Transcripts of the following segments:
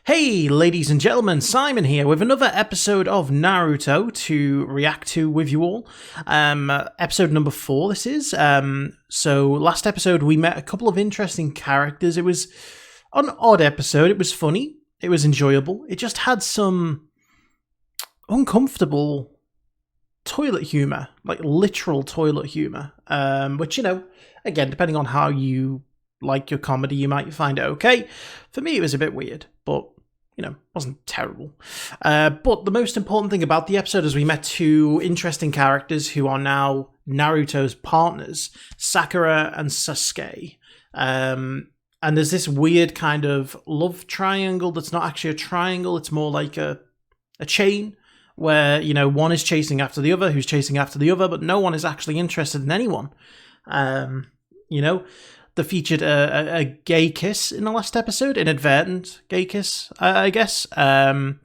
Hey, ladies and gentlemen, Simon here with another episode of Naruto to react to with you all. Episode number 4, this is. So last episode we met a couple of interesting characters. It was an odd episode. It was funny. It was enjoyable. It just had some uncomfortable toilet humor, like literal toilet humor. Which, again, depending on how you like your comedy, you might find it okay. For me, it was a bit weird, but wasn't terrible. But the most important thing about the episode is we met two interesting characters who are now Naruto's partners, Sakura and Sasuke. And there's this weird kind of love triangle that's not actually a triangle, it's more like a chain where, one is chasing after the other, who's chasing after the other, but no one is actually interested in anyone. They featured a gay kiss in the last episode, inadvertent gay kiss, I guess. And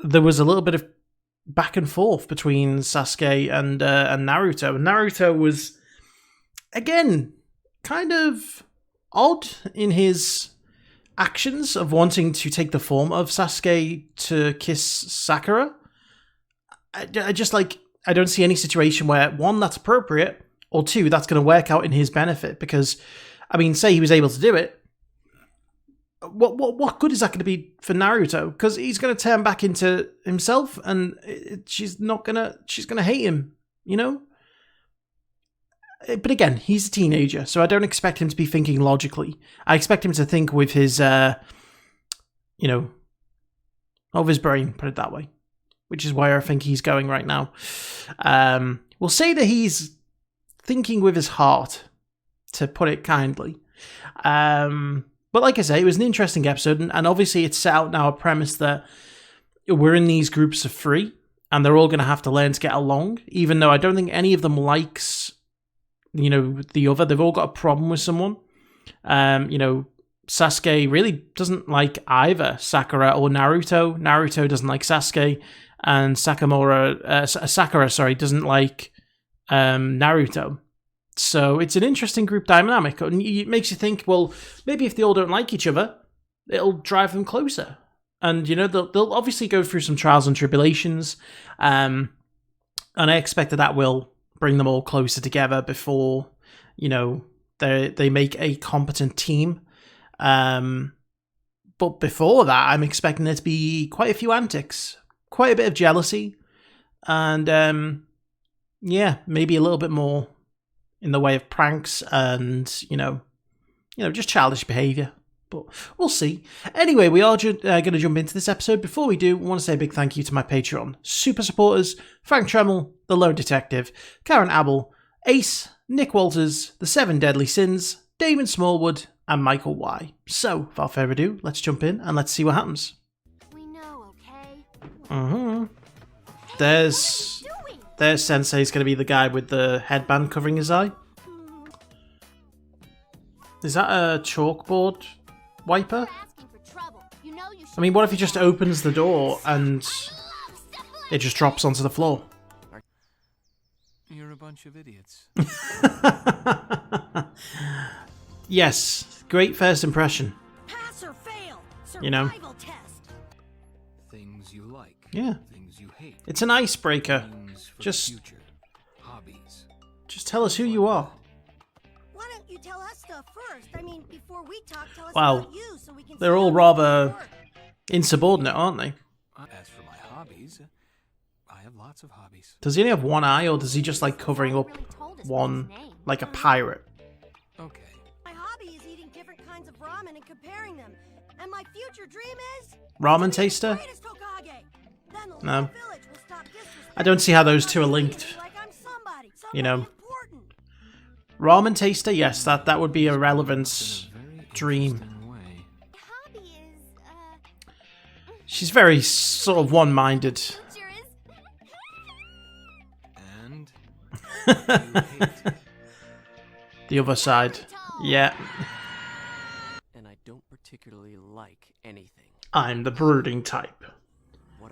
there was a little bit of back and forth between Sasuke and Naruto. And Naruto was, again, kind of odd in his actions of wanting to take the form of Sasuke to kiss Sakura. I don't see any situation where, one, that's appropriate, or two, that's going to work out in his benefit, because, say he was able to do it, what good is that going to be for Naruto? Because he's going to turn back into himself, and she's going to hate him, But again, he's a teenager, so I don't expect him to be thinking logically. I expect him to think with his, of his brain, put it that way, which is where I think he's going right now. We'll say that he's thinking with his heart, to put it kindly. But like I say, it was an interesting episode, and obviously it's set out now a premise that we're in these groups of 3, and they're all going to have to learn to get along, even though I don't think any of them likes, the other. They've all got a problem with someone. Sasuke really doesn't like either Sakura or Naruto. Naruto doesn't like Sasuke, and Sakura doesn't like Naruto. So it's an interesting group dynamic, and it makes you think, well, maybe if they all don't like each other, it'll drive them closer. And they'll obviously go through some trials and tribulations, and I expect that will bring them all closer together before they make a competent team. But before that, I'm expecting there to be quite a few antics, quite a bit of jealousy, and maybe a little bit more in the way of pranks and, just childish behaviour. But we'll see. Anyway, we are going to jump into this episode. Before we do, I want to say a big thank you to my Patreon super supporters: Frank Tremel, TheLoneDetective, Karen Abel, Ace, Nick Walters, The 7 Deadly Sins, Damon Smallwood, and Michael Y. So, without further ado, let's jump in and let's see what happens. We know, okay? There's Sensei's going to be the guy with the headband covering his eye. Is that a chalkboard wiper? What if he just opens the door and it just drops onto the floor? You're a bunch of idiots. Yes, great first impression. Pass or fail. Survival test. Things you like. Yeah. Things you hate. It's an icebreaker. Just tell us who you are. Why don't you tell us stuff first? Before we talk, tell us about you so we can. They're all rather insubordinate, aren't they? As for my hobbies, I have lots of hobbies. Does he only have one eye, or does he just like covering up one, like a pirate? Okay. My hobby is eating different kinds of ramen and comparing them. And my future dream is Ramen taster? No. I don't see how those two are linked. Ramen taster, yes, that would be a relevant dream. She's very sort of one-minded. And the other side, yeah. And I don't particularly like anything. I'm the brooding type.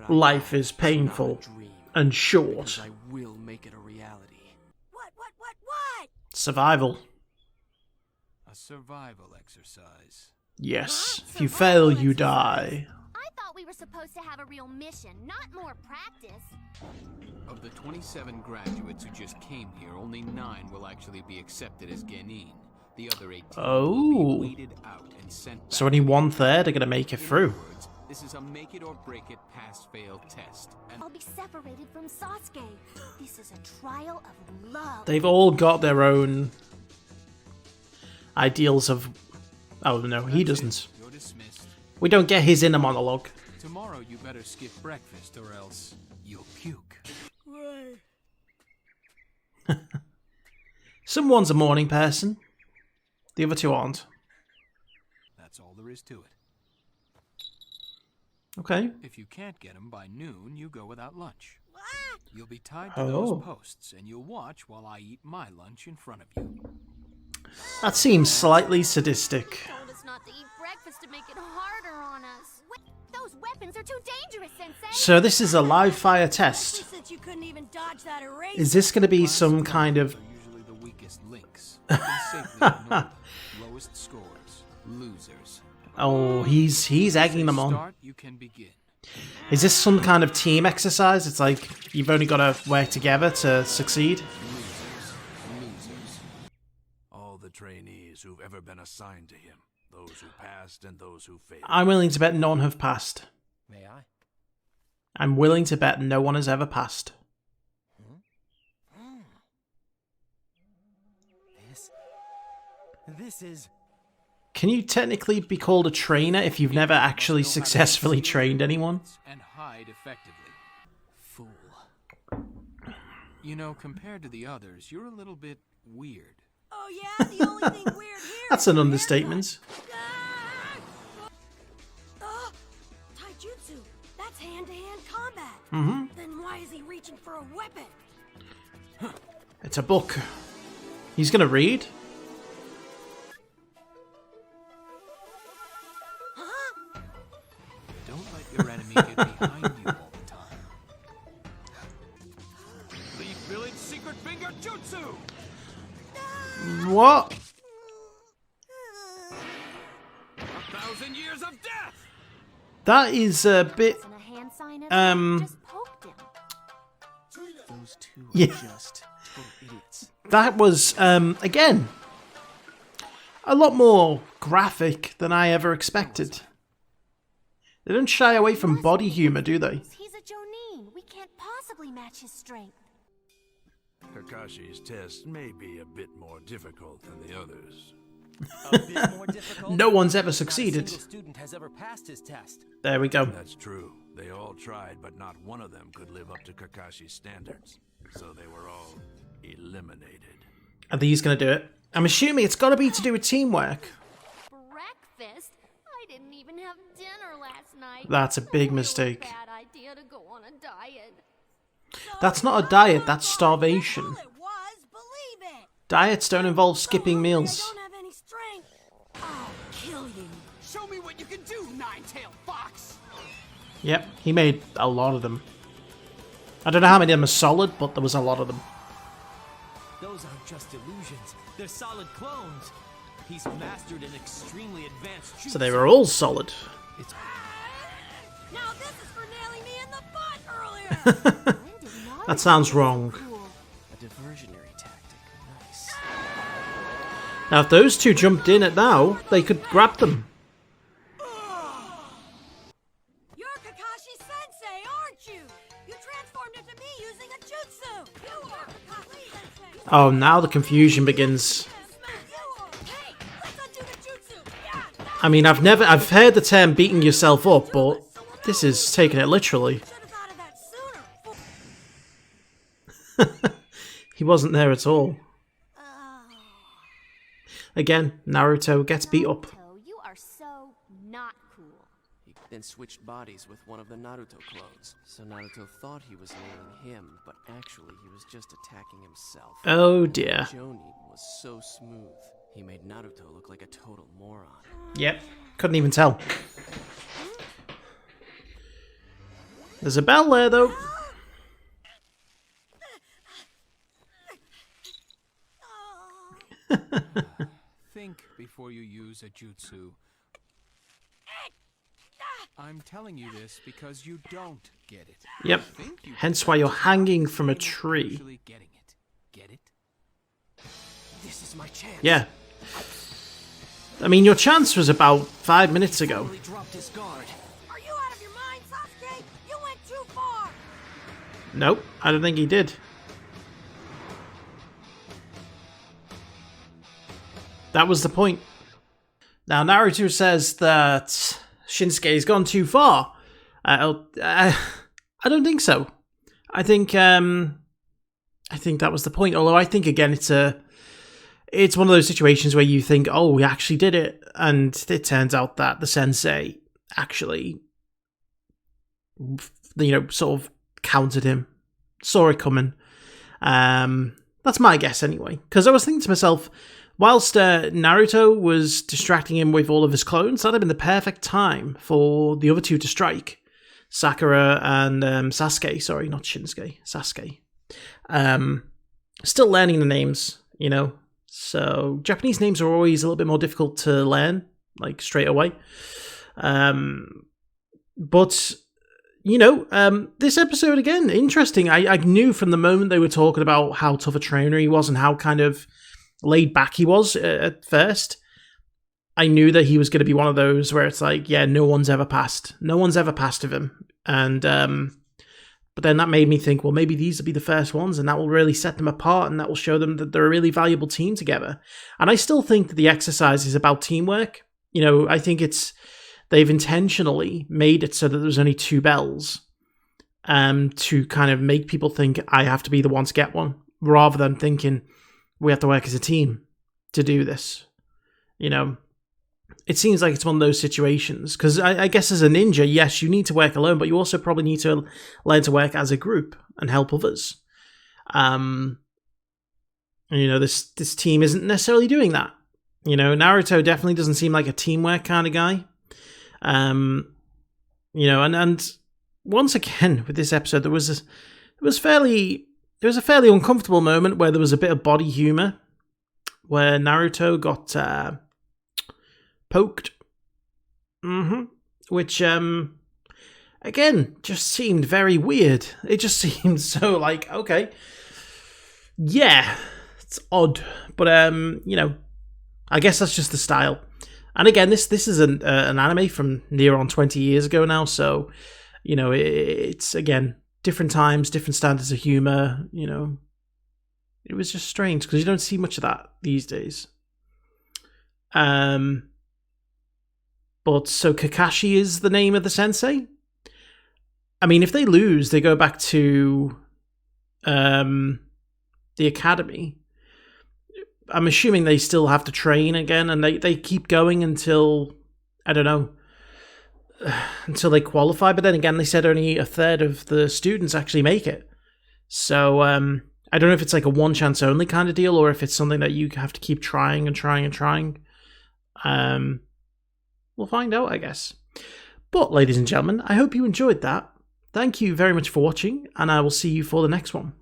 Life is painful and short. I will make it a reality. What? Survival. a survival exercise. Yes. If you fail, you die. I thought we were supposed to have a real mission, not more practice. Of the 27 graduates who just came here, only 9 will actually be accepted as Genin. The other 18 will be weeded out and sent back. So only 1/3 are going to make it through. In other words, this is a make it or break it pass-fail test. And I'll be separated from Sasuke. This is a trial of love. They've all got their own ideals of... Oh, no, he doesn't. You're dismissed. We don't get his inner monologue. Tomorrow you better skip breakfast or else you'll puke. Someone's a morning person. The other two aren't. That's all there is to it. Okay. If you can't get them by noon, you go without lunch. You'll be tied to Oh. those posts, and you'll watch while I eat my lunch in front of you. That seems slightly sadistic. Told us not to eat breakfast to make it harder on us. Those weapons are too dangerous, Sensei. So this is a live fire test. Since you couldn't even dodge that eraser. Is this going to be some kind of... Are usually the weakest links. You can safely ignore lowest scores, losers. Oh, he's egging them on. Start, you can begin. Is this some kind of team exercise? It's like you've only got to work together to succeed. Losers. All the trainees who've ever been assigned to him, those who passed and those who failed. I'm willing to bet none have passed. May I? I'm willing to bet no one has ever passed. This is... Can you technically be called a trainer if you've never actually successfully trained anyone? And hide effectively. Fool. You know, compared to the others, you're a little bit weird. Oh yeah, the only thing weird here. That's an understatement. Taijutsu. That's hand-to-hand combat. Mm-hmm. Then why is he reaching for a weapon? It's a book. He's gonna read? Don't let your enemy get behind you all the time. The village secret finger jutsu! What? 1,000 years of death! That is a bit... Wasn't a hand sign at Um, all, just poked him. Those two are Yeah. just total idiots. That was, again, a lot more graphic than I ever expected. They don't shy away from body humor, do they? He's a Jonin. We can't possibly match his strength. Kakashi's test may be a bit more difficult than the others. A bit more difficult? No one's ever Not a succeeded. single student has ever passed his test. There we go. That's true. They all tried, but not one of them could live up to Kakashi's standards. So they were all eliminated. Are these going to do it? I'm assuming it's got to be to do with teamwork. Breakfast? I didn't even have dinner last night. That's a big Real mistake. Bad idea to go on a diet. That's not a diet, that's starvation. All it was, believe it. Diets don't involve skipping I meals. don't have any strength. I'll kill you. Show me what you can do, nine-tailed fox! Yep, he made a lot of them. I don't know how many of them are solid, but there was a lot of them. Those aren't just illusions. They're solid clones. He's mastered an extremely advanced jutsu. So they were all solid. Now this is for nailing me in the butt earlier. That sounds wrong. Cool. A diversionary tactic. Nice. Now if those two jumped in at now, they could grab them. You're Kakashi Sensei, aren't you? You transformed into me using a jutsu. You are Kakashi Sensei. Oh, now the confusion begins. Hey, let's undo the jutsu. Yeah, I mean, I've heard the term beating yourself up, but this is taking it literally. should have thought of that sooner. He wasn't there at all. Oh. Again, Naruto gets beat up. Naruto, you are so not cool. He then switched bodies with one of the Naruto clones. So Naruto thought he was nailing him, but actually he was just attacking himself. Oh dear. Jonin was so smooth. He made Naruto look like a total moron. Yep, couldn't even tell. There's a bell there though. Think before you use a jutsu. I'm telling you this because you don't get it. Yep. You think you Hence get why it, you're but hanging you're from a not tree. actually getting it. Get it? This is my chance. Yeah. I mean, your chance was about 5 minutes ago. He dropped his guard. Are you out of your mind, Sasuke? You went too far! Nope, I don't think he did. That was the point. Now, Naruto says that Shinsuke's gone too far. I don't think so. I think that was the point. Although I think again, it's one of those situations where you think, oh, we actually did it, and it turns out that the sensei actually, sort of countered him, saw it coming. That's my guess anyway. Because I was thinking to myself, whilst Naruto was distracting him with all of his clones, that'd have been the perfect time for the other two to strike. Sakura and Sasuke. Sorry, not Shinsuke. Sasuke. Still learning the names, So Japanese names are always a little bit more difficult to learn, like straight away. But this episode again, interesting. I knew from the moment they were talking about how tough a trainer he was and how kind of laid back he was at first. I knew that he was going to be one of those where it's like, yeah, no one's ever passed of him. And but then that made me think, well, maybe these will be the first ones, and that will really set them apart, and that will show them that they're a really valuable team together. And I still think that the exercise is about teamwork. I think they've intentionally made it so that there's only 2 bells, to kind of make people think I have to be the one to get one, rather than thinking we have to work as a team to do this. It seems like it's one of those situations, because I guess as a ninja, yes, you need to work alone, but you also probably need to learn to work as a group and help others. This team isn't necessarily doing that. Naruto definitely doesn't seem like a teamwork kind of guy. And once again with this episode, there was a fairly uncomfortable moment where there was a bit of body humor, where Naruto got poked. Which, again, just seemed very weird. It just seemed so like, okay. Yeah, it's odd. But, I guess that's just the style. And again, this is an anime from near on 20 years ago now, so, it's, again, different times, different standards of humor, It was just strange, because you don't see much of that these days. But so Kakashi is the name of the sensei? I mean, if they lose, they go back to the academy. I'm assuming they still have to train again, and they keep going until, I don't know, until they qualify. But then again, they said only a third of the students actually make it. So I don't know if it's like a one chance only kind of deal, or if it's something that you have to keep trying and trying and trying. We'll find out, I guess. But, ladies and gentlemen, I hope you enjoyed that. Thank you very much for watching, and I will see you for the next one.